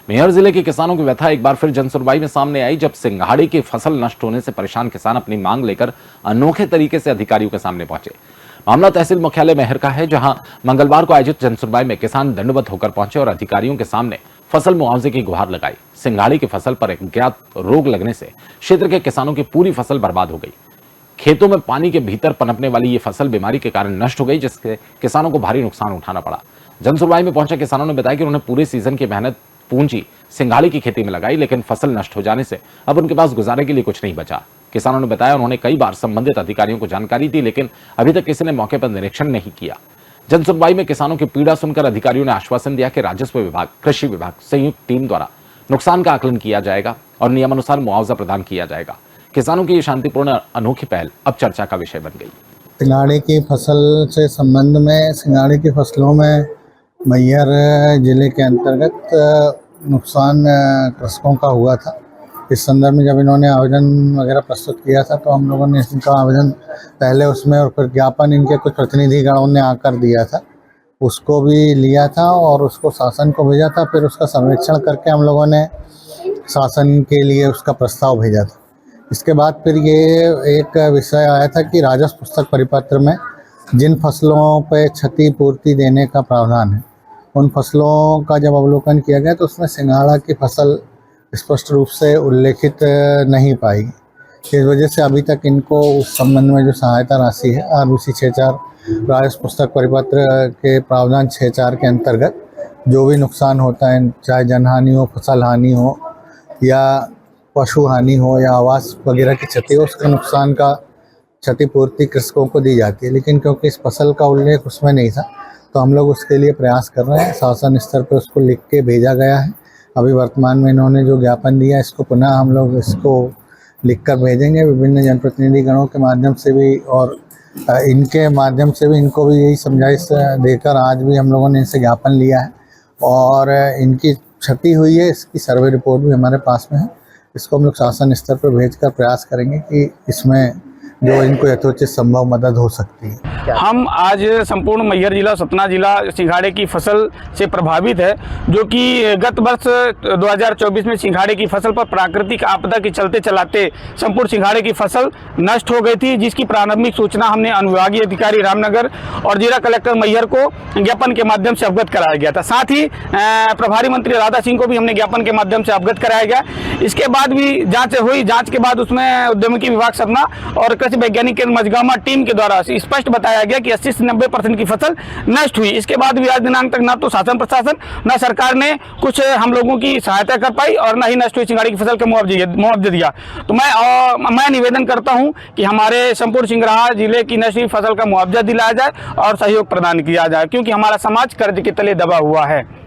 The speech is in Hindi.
मेहर जिले के किसानों की व्यथा एक बार फिर जनसुनवाई में सामने आई, जब सिंघाड़े की फसल नष्ट होने से परेशान किसान अपनी मांग लेकर अनोखे तरीके से अधिकारियों के सामने पहुंचे। मामला तहसील मुख्यालय मेहर का है, जहां मंगलवार को आयोजित जनसुनवाई में किसान दंडवत होकर पहुंचे और अधिकारियों के सामने फसल मुआवजे की गुहार लगाई। सिंघाड़े की फसल पर एक ज्ञात रोग लगने से क्षेत्र के किसानों की पूरी फसल बर्बाद हो गई। खेतों में पानी के भीतर पनपने वाली ये फसल बीमारी के कारण नष्ट हो गई, जिससे किसानों को भारी नुकसान उठाना पड़ा। जनसुनवाई में पहुंचे किसानों ने बताया कि उन्होंने पूरे सीजन की मेहनत पूंजी सिंघाड़े की खेती में लगाई, लेकिन फसल नष्ट हो जाने से अब उनके पास गुजारे के लिए कुछ नहीं बचा। किसानों ने बताया उन्होंने कई बार संबंधित अधिकारियों को जानकारी दी, लेकिन अभी तक किसी ने मौके पर निरीक्षण नहीं किया। जनसुनवाई में किसानों की पीड़ा सुनकर अधिकारियों ने आश्वासन दिया कि राजस्व विभाग, कृषि विभाग संयुक्त टीम द्वारा नुकसान का आकलन किया जाएगा और नियमानुसार मुआवजा प्रदान किया जाएगा। किसानों की ये शांतिपूर्ण अनोखी पहल अब चर्चा का विषय बन गई। सिंघाड़े की फसल से संबंध में सिंघाड़े की फसलों में मैहर जिले के अंतर्गत नुकसान कृषकों का हुआ था। इस संदर्भ में जब इन्होंने आवेदन वगैरह प्रस्तुत किया था, तो हम लोगों ने इनका आवेदन पहले उसमें और फिर ज्ञापन इनके कुछ प्रतिनिधिगणों ने आकर दिया था, उसको भी लिया था और उसको शासन को भेजा था। फिर उसका सर्वेक्षण करके हम लोगों ने शासन के लिए उसका प्रस्ताव भेजा था। इसके बाद फिर ये एक विषय आया था कि राजस्व पुस्तक परिपत्र में जिन फसलों पे क्षतिपूर्ति देने का प्रावधान है, उन फसलों का जब अवलोकन किया गया तो उसमें सिंघाड़ा की फसल स्पष्ट रूप से उल्लेखित नहीं पाई। इस वजह से अभी तक इनको उस संबंध में जो सहायता राशि है RBC 64 राजस्व पुस्तक परिपत्र के प्रावधान 64 के अंतर्गत जो भी नुकसान होता है, चाहे जनहानि हो, फसल हानि हो या पशु हानि हो या आवास वगैरह की क्षति हो, उसका नुकसान का क्षतिपूर्ति कृषकों को दी जाती है। लेकिन क्योंकि इस फसल का उल्लेख उसमें नहीं था, तो हम लोग उसके लिए प्रयास कर रहे हैं। शासन स्तर पर उसको लिख के भेजा गया है। अभी वर्तमान में इन्होंने जो ज्ञापन दिया, इसको पुनः हम लोग इसको लिखकर भेजेंगे विभिन्न जनप्रतिनिधि गणों के माध्यम से भी, और इनके माध्यम से भी इनको भी यही समझाइश देकर आज भी हम लोगों ने इनसे ज्ञापन लिया है और इनकी क्षति हुई है, इसकी सर्वे रिपोर्ट भी हमारे पास में है। इसको हम लोग शासन स्तर पर भेजकर प्रयास करेंगे कि इसमें जो इनको यथोचित संभव मदद हो सकती है। हम आज संपूर्ण मैहर जिला, सतना जिला सिंघाड़े की फसल से प्रभावित है, जो कि गत वर्ष 2024 में सिंघाड़े की फसल पर प्राकृतिक आपदा के चलते चलाते संपूर्ण सिंघाड़े की फसल नष्ट हो गई थी, जिसकी प्रारंभिक सूचना हमने अनुविभागीय अधिकारी रामनगर और जिला कलेक्टर मैहर को ज्ञापन के माध्यम से अवगत कराया गया था। साथ ही प्रभारी मंत्री राधा सिंह को भी हमने ज्ञापन के माध्यम से अवगत कराया गया। इसके बाद भी जाँच हुई। जाँच के बाद उसमें उद्यमिकी विभाग सतना और कृषि वैज्ञानिक केंद्र मझगामा टीम के द्वारा स्पष्ट बताया गया कि 80 से 90% की फसल नष्ट हुई। इसके बाद भी आज दिनांक तक ना तो शासन प्रशासन ना सरकार ने कुछ हम लोगों की सहायता कर पाई और ना ही नष्ट हुई सिंघाड़े की फसल का मुआवजा दिया। तो मैं निवेदन करता हूं कि हमारे संपूर्ण सिंघाड़ा जिले की नष्ट हुई फसल का मुआवजा दिलाया जाए और सहयोग प्रदान किया जाए, क्योंकि हमारा समाज कर्ज के तले दबा हुआ है।